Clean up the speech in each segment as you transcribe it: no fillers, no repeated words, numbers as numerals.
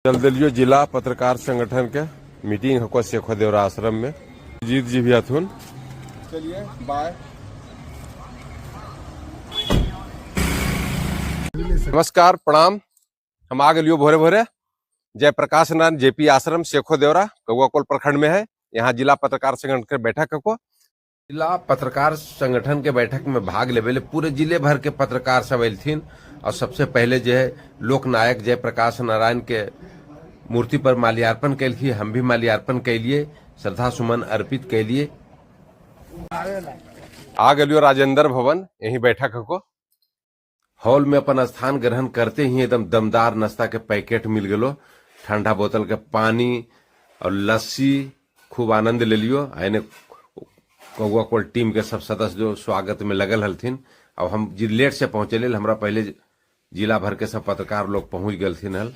चल दिलियो जिला पत्रकार संगठन के मीटिंग हको शेखो देवरा आश्रम में जीत जी भी अथुन। चलिए बाय। नमस्कार प्रणाम। हम आ गलियो भोरे भोरे जयप्रकाश नारायण जेपी आश्रम शेखो देवरा कौआकोल प्रखंड में है। यहाँ जिला पत्रकार संगठन के बैठक को जिला पत्रकार संगठन के बैठक में भाग लेवे पूरे जिले भर के पत्रकार सब अथिन। और सबसे पहले जो है लोकनायक जयप्रकाश नारायण के मूर्ति पर माल्यार्पण कैलिए। हम भी माल्यार्पण कैलिए, श्रद्धा सुमन अर्पित कैलिए। आ गलियो राजेंद्र भवन यही बैठक को हॉल में अपन स्थान ग्रहण करते ही एकदम दमदार नाश्ता के पैकेट मिल गलो, ठंडा बोतल के पानी और लस्सी, खूब आनंद ले लियो। आने कौआकोल टीम के सब सदस्य जो स्वागत में लगल हलथिन। अब हम जी लेट से पहुंचे हमरा पहले जिला भर के सब पत्रकार लोग पहुंच गलथिन हल।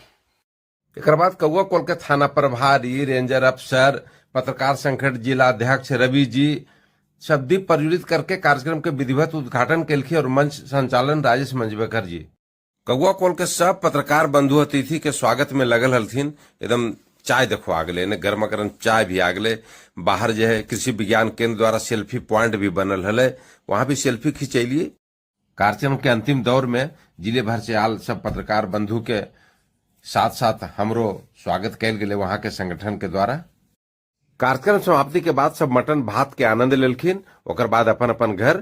एक बाद कौआकोल के थाना प्रभारी, रेंजर अफसर, पत्रकार संगठन जिला अध्यक्ष रवि जी सब दीप प्रज्वलित करके कार्यक्रम के विधिवत उद्घाटन कैलखी और मंच संचालन राजेश मंजवेकर जी। कौआकोल के सब पत्रकार बंधु अतिथि के स्वागत में लगल हलथिन। एकदम चाय देखो आगले ने गर्मा गर्म चाय भी आगले। बाहर जो है कृषि विज्ञान केंद्र द्वारा सेल्फी पॉइंट भी बनल हले, वहां भी सेल्फी खिंचैलिए। कार्यक्रम के अंतिम दौर में जिले भर से आल सब पत्रकार बंधु के साथ साथ हमरो स्वागत कैल गए वहां के संगठन के द्वारा। कार्यक्रम समाप्ति के बाद सब मटन भात के आनंद लेलखिन, ओकर बाद अपन अपन घर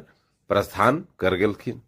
प्रस्थान कर गेलखिन।